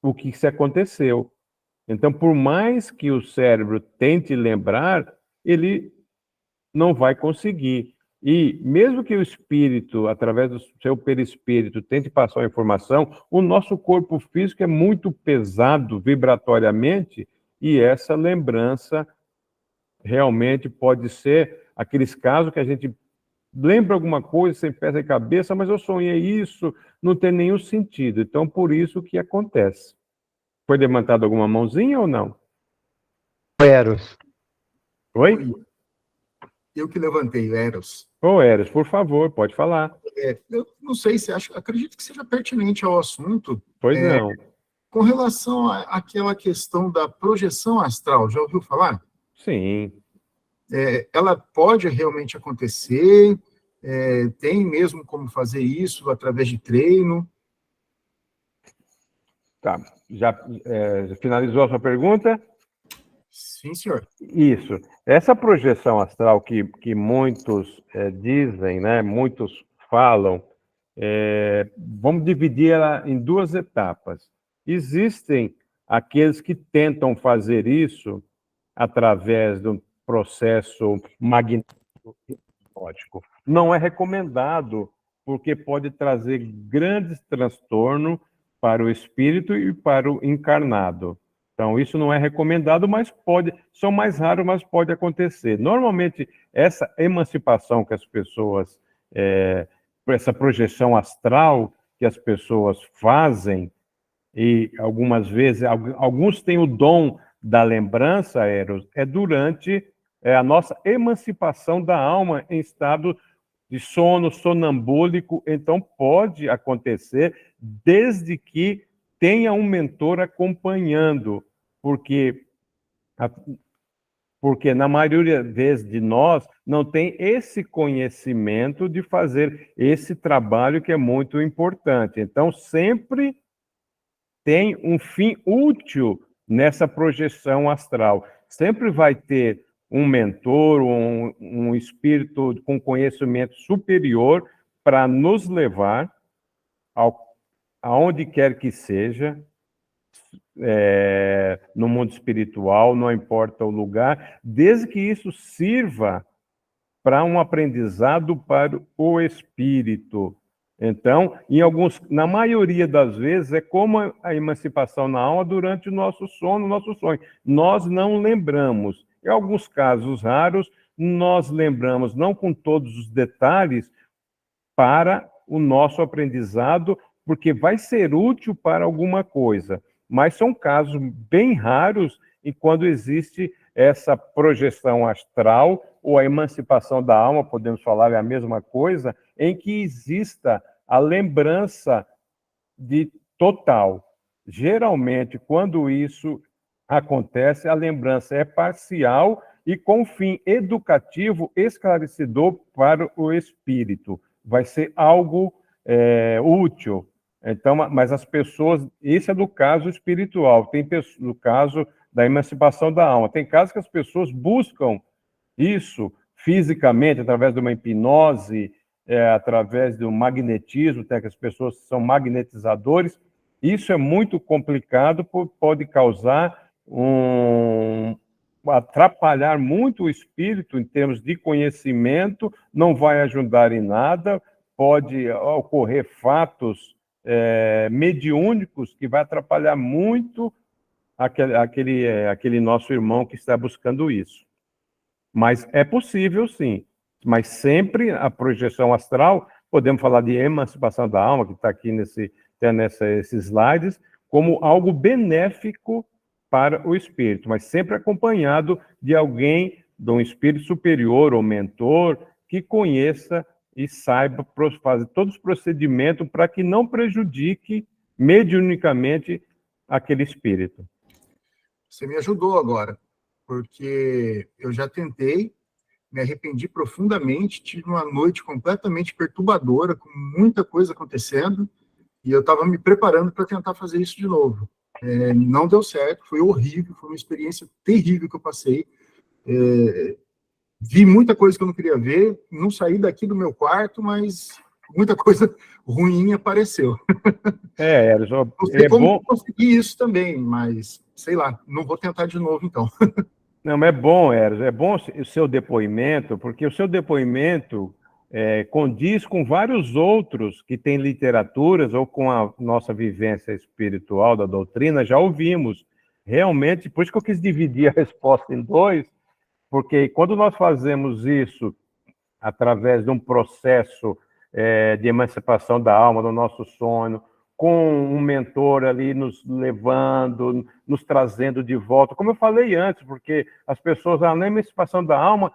S2: o que se aconteceu. Então, por mais que o cérebro tente lembrar, ele não vai conseguir. E mesmo que o espírito, através do seu perispírito, tente passar a informação, o nosso corpo físico é muito pesado vibratoriamente, e essa lembrança realmente pode ser aqueles casos que a gente lembra alguma coisa sem pé sem cabeça, mas eu sonhei isso, não tem nenhum sentido. Então, por isso que acontece. Foi levantada alguma mãozinha ou não?
S7: Eros.
S2: Oi?
S8: Eu que levantei, Eros.
S2: Ô, Eros, por favor, pode falar.
S8: Eu não sei se acredito que seja pertinente ao assunto.
S2: Pois não.
S8: Com relação àquela questão da projeção astral, já ouviu falar?
S2: Sim.
S8: Ela pode realmente acontecer? Tem mesmo como fazer isso através de treino?
S2: Tá. Já finalizou a sua pergunta?
S8: Sim, senhor.
S2: Isso. Essa projeção astral que muitos dizem, né, muitos falam, vamos dividir ela em duas etapas. Existem aqueles que tentam fazer isso através de um processo magnético. Não é recomendado, porque pode trazer grandes transtornos para o espírito e para o encarnado. Então, isso não é recomendado, mas são mais raros, mas pode acontecer. Normalmente, essa emancipação que as pessoas, essa projeção astral que as pessoas fazem, e algumas vezes, alguns têm o dom da lembrança, Eros, durante a nossa emancipação da alma em estado de sono sonambúlico. Então, pode acontecer desde que tenha um mentor acompanhando, porque na maioria das vezes de nós não tem esse conhecimento de fazer esse trabalho que é muito importante. Então, sempre tem um fim útil nessa projeção astral. Sempre vai ter um mentor, um espírito com conhecimento superior para nos levar aonde quer que seja, no mundo espiritual, não importa o lugar, desde que isso sirva para um aprendizado para o espírito. Então, na maioria das vezes, é como a emancipação na alma durante o nosso sono, nosso sonho. Nós não lembramos. Em alguns casos raros, nós lembramos, não com todos os detalhes, para o nosso aprendizado, porque vai ser útil para alguma coisa. Mas são casos bem raros em quando existe essa projeção astral ou a emancipação da alma, podemos falar é a mesma coisa, em que exista a lembrança total. Geralmente, quando isso acontece, a lembrança é parcial e com fim educativo, esclarecedor para o espírito. Vai ser algo útil. Então, mas as pessoas, esse é do caso espiritual, tem do caso da emancipação da alma. Tem casos que as pessoas buscam isso fisicamente, através de uma hipnose, através do magnetismo, tem que as pessoas são magnetizadores. Isso é muito complicado, pode causar atrapalhar muito o espírito em termos de conhecimento, não vai ajudar em nada, pode ocorrer fatos mediúnicos que vai atrapalhar muito aquele nosso irmão que está buscando isso. Mas é possível, sim. Mas sempre a projeção astral, podemos falar de emancipação da alma, que está aqui nesses slides, como algo benéfico para o espírito, mas sempre acompanhado de alguém, de um espírito superior ou mentor, que conheça e saiba fazer todos os procedimentos para que não prejudique mediunicamente aquele espírito.
S8: Você me ajudou agora, porque eu já tentei, me arrependi profundamente, tive uma noite completamente perturbadora, com muita coisa acontecendo, e eu estava me preparando para tentar fazer isso de novo. Não deu certo, foi horrível, foi uma experiência terrível que eu passei. Vi muita coisa que eu não queria ver, não saí daqui do meu quarto, mas muita coisa ruim apareceu.
S2: Eros,
S8: Não sei
S2: é
S8: como
S2: bom.
S8: conseguir isso também, mas sei lá, não vou tentar de novo então.
S2: Não, mas é bom, Eros, é bom o seu depoimento, porque o seu depoimento condiz com vários outros que têm literaturas ou com a nossa vivência espiritual da doutrina, já ouvimos. Realmente, por isso que eu quis dividir a resposta em dois, porque quando nós fazemos isso através de um processo de emancipação da alma, do nosso sono, com um mentor ali nos levando, nos trazendo de volta, como eu falei antes, porque as pessoas, na emancipação da alma,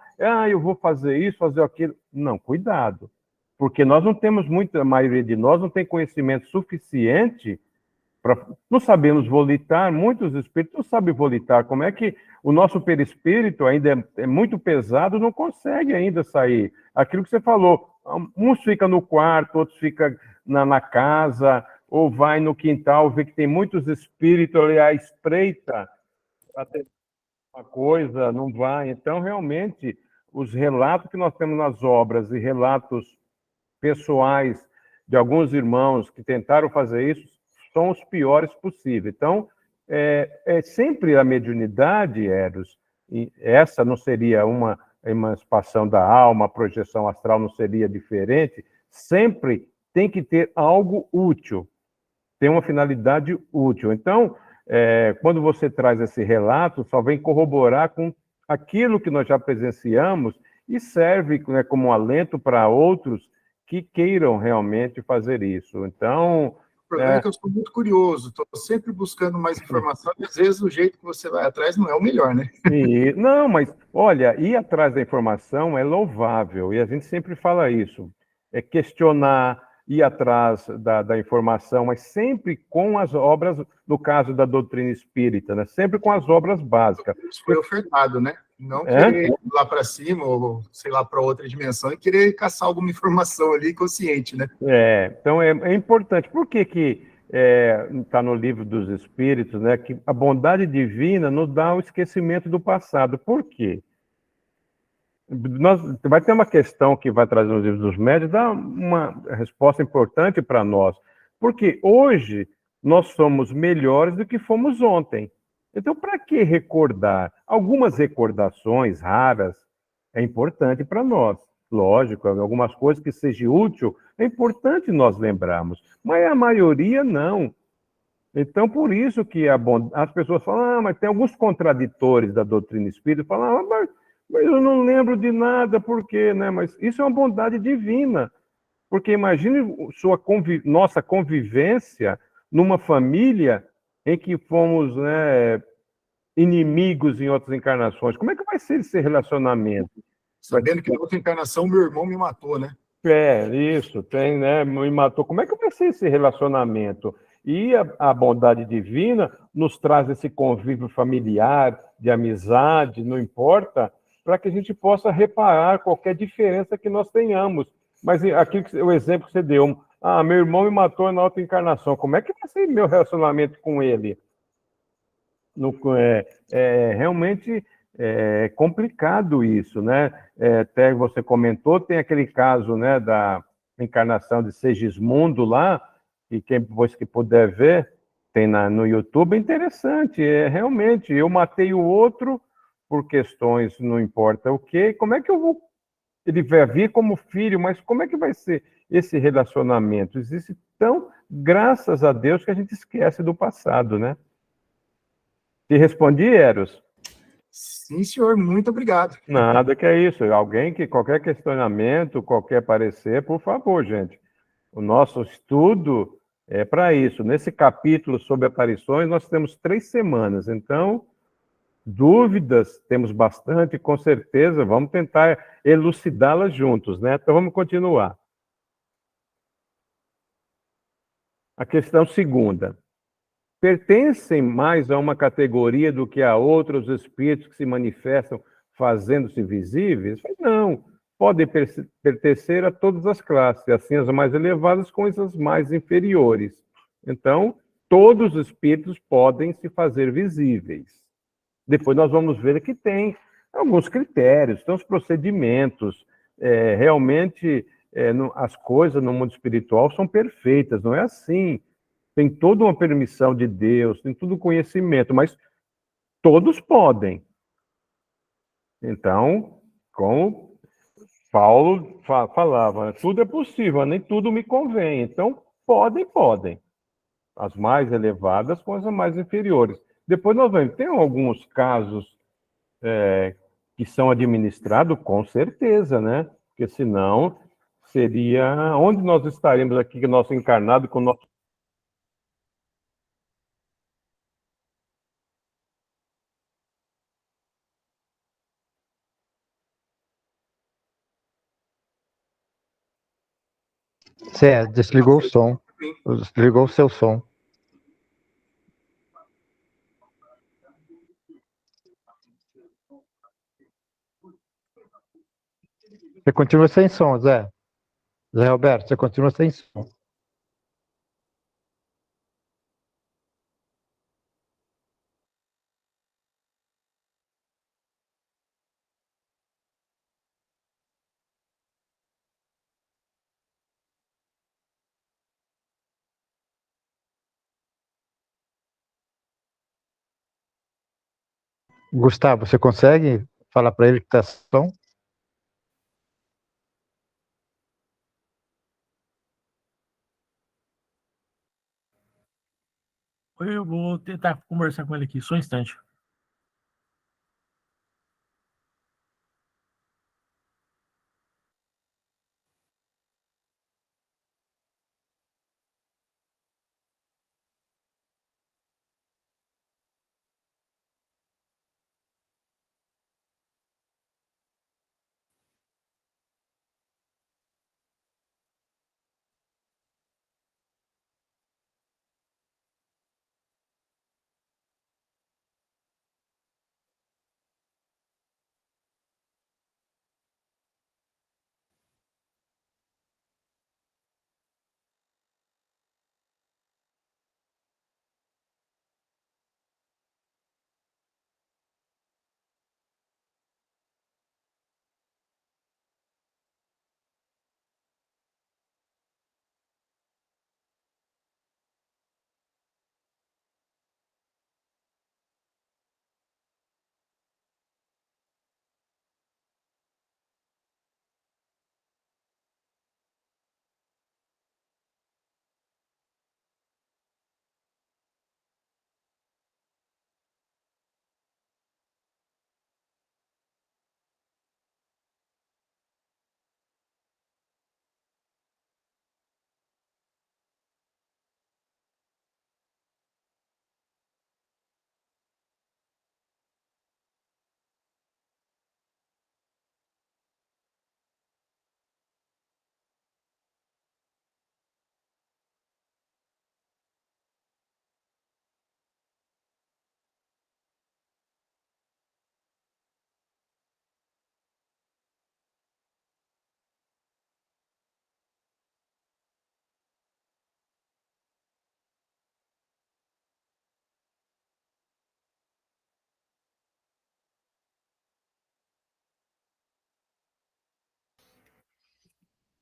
S2: eu vou fazer isso, fazer aquilo. Não, cuidado, porque nós não temos a maioria de nós não tem conhecimento suficiente não sabemos volitar, muitos espíritos não sabem volitar. Como é que o nosso perispírito ainda é muito pesado, não consegue ainda sair? Aquilo que você falou, uns ficam no quarto, outros ficam na casa, ou vai no quintal, vê que tem muitos espíritos ali à espreita, para ter uma coisa, não vai. Então, realmente, os relatos que nós temos nas obras e relatos pessoais de alguns irmãos que tentaram fazer isso, são os piores possíveis. Então, sempre a mediunidade, Eros, e essa não seria uma emancipação da alma, a projeção astral não seria diferente, sempre tem que ter algo útil, tem uma finalidade útil. Então, quando você traz esse relato, só vem corroborar com aquilo que nós já presenciamos e serve, né, como um alento para outros que queiram realmente fazer isso. Então,
S8: o problema é que eu sou muito curioso, estou sempre buscando mais informação, e às vezes o jeito que você vai atrás não é o melhor, né?
S2: Não, mas, olha, ir atrás da informação é louvável, e a gente sempre fala isso, é questionar, ir atrás da informação, mas sempre com as obras, no caso da doutrina espírita, né? Sempre com as obras básicas.
S8: Isso foi ofertado, né? Não querer ir lá para cima, ou sei lá, para outra dimensão, e querer caçar alguma informação ali consciente, né?
S2: Então é importante. Por que está no livro dos Espíritos, né, que a bondade divina nos dá o esquecimento do passado? Por quê? Vai ter uma questão que vai trazer nos livros dos médiuns, dá uma resposta importante para nós. Porque hoje nós somos melhores do que fomos ontem. Então, para que recordar? Algumas recordações raras é importante para nós. Lógico, algumas coisas que seja útil, é importante nós lembrarmos, mas a maioria não. Então, por isso que as pessoas falam, mas tem alguns contraditores da doutrina espírita, falam, mas eu não lembro de nada, por quê? Né? Mas isso é uma bondade divina, porque imagine nossa convivência numa família em que fomos, né, inimigos em outras encarnações. Como é que vai ser esse relacionamento?
S8: Sabendo que na outra encarnação meu irmão me matou, né?
S2: Isso, tem, né? Me matou. Como é que vai ser esse relacionamento? E a bondade divina nos traz esse convívio familiar, de amizade, não importa, para que a gente possa reparar qualquer diferença que nós tenhamos. Mas aqui, o exemplo que você deu, meu irmão me matou na outra encarnação, como é que vai ser meu relacionamento com ele? Realmente é complicado isso, né? Até você comentou, tem aquele caso, né, da encarnação de Segismundo lá, e quem depois que puder ver, tem no YouTube, é interessante, realmente, eu matei o outro por questões, não importa o quê, como é que eu vou... Ele vai vir como filho, mas como é que vai ser esse relacionamento? Existe tão, graças a Deus, que a gente esquece do passado, né? Te respondi, Eros?
S8: Sim, senhor, muito obrigado.
S2: Nada que é isso. Qualquer questionamento, qualquer parecer, por favor, gente. O nosso estudo é para isso. Nesse capítulo sobre aparições, nós temos 3 semanas. Então, dúvidas temos bastante, com certeza. Vamos tentar elucidá-las juntos, né? Então, vamos continuar. A questão segunda. Pertencem mais a uma categoria do que a outra os espíritos que se manifestam fazendo-se visíveis? Não, podem pertencer a todas as classes, assim as mais elevadas com as mais inferiores. Então, todos os espíritos podem se fazer visíveis. Depois nós vamos ver que tem alguns critérios, tem os procedimentos, realmente as coisas no mundo espiritual são perfeitas, não é assim. Tem toda uma permissão de Deus, tem todo o conhecimento, mas todos podem. Então, como Paulo falava, tudo é possível, nem tudo me convém. Então, podem. As mais elevadas com as mais inferiores. Depois nós vemos, tem alguns casos que são administrados, com certeza, né? Porque senão seria... Onde nós estaríamos aqui, nosso encarnado, com o nosso...
S7: Cé, desligou o som. Desligou o seu som. Você continua sem som, Zé. Zé Roberto, você continua sem som. Gustavo, você consegue falar para ele que está som?
S4: Eu vou tentar conversar com ele aqui, só um instante.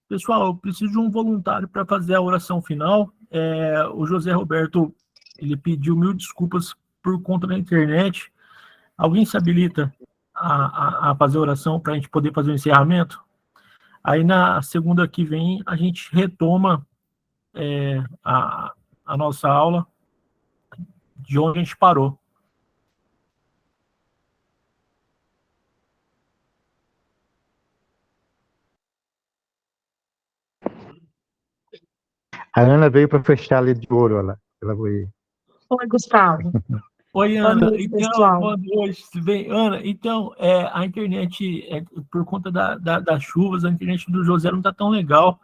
S4: Pessoal, eu preciso de um voluntário para fazer a oração final. O José Roberto, ele pediu 1000 desculpas por conta da internet. Alguém se habilita a fazer a oração para a gente poder fazer o encerramento? Aí na segunda que vem a gente retoma a nossa aula de onde a gente parou.
S7: A Ana veio para fechar ali de ouro, ela veio.
S6: Oi, Gustavo.
S4: Oi,
S6: Boa
S4: Ana.
S6: noite,
S4: Então,
S6: pessoal.
S4: boa noite. Tudo bem? Ana, então, a internet, por conta das chuvas, a internet do José não está tão legal.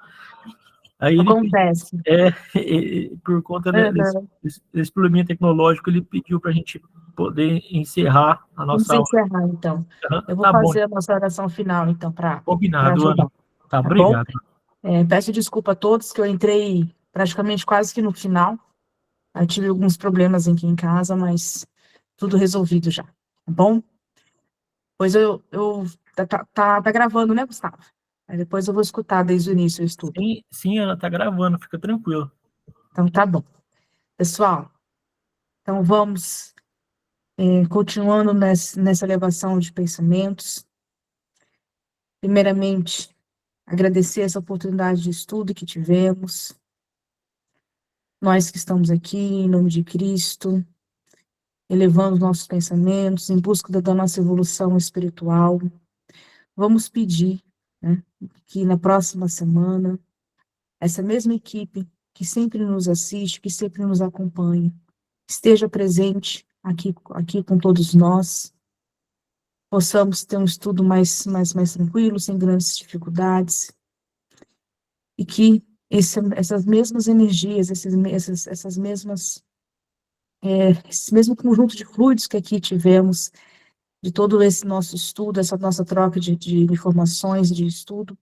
S4: Aí
S6: Acontece.
S4: por conta
S6: Uhum.
S4: desse probleminha tecnológico, ele pediu para a gente poder encerrar a
S6: Vamos
S4: nossa aula.
S6: encerrar, então. Eu vou
S4: Tá bom,
S6: fazer a nossa oração final, então, para
S4: combinado,
S6: ajudar.
S4: Ana. Tá,
S6: Tá
S4: obrigado.
S6: Peço desculpa a todos, que eu entrei praticamente quase que no final. Eu tive alguns problemas aqui em casa, mas tudo resolvido já, tá bom? Pois tá gravando, né, Gustavo? Aí depois eu vou escutar desde o início o estudo.
S4: Sim, ela está gravando, fica tranquilo.
S6: Então tá bom. Pessoal, então vamos continuando nessa elevação de pensamentos. Primeiramente, agradecer essa oportunidade de estudo que tivemos. Nós que estamos aqui, em nome de Cristo, elevando nossos pensamentos em busca da nossa evolução espiritual. Vamos pedir, né, que na próxima semana, essa mesma equipe que sempre nos assiste, que sempre nos acompanha, esteja presente aqui com todos nós, possamos ter um estudo mais tranquilo, sem grandes dificuldades, e que essas mesmas energias, esse mesmo conjunto de fluidos que aqui tivemos, de todo esse nosso estudo, essa nossa troca de informações, de estudo,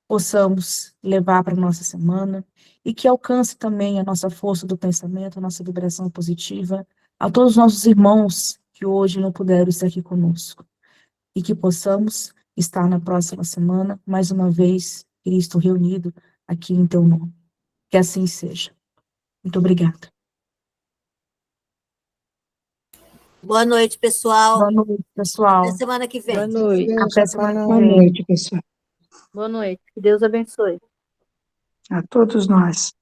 S6: possamos levar para a nossa semana, e que alcance também a nossa força do pensamento, a nossa vibração positiva, a todos os nossos irmãos que hoje não puderam estar aqui conosco, e que possamos estar na próxima semana, mais uma vez, Cristo reunido aqui em teu nome. Que assim seja. Muito obrigada.
S1: Boa noite, pessoal.
S6: Boa noite, pessoal.
S1: Até semana que vem.
S3: Boa noite.
S6: Até semana que
S3: Boa
S6: vem.
S3: noite, pessoal.
S9: Boa noite. Que Deus abençoe.
S3: A todos nós.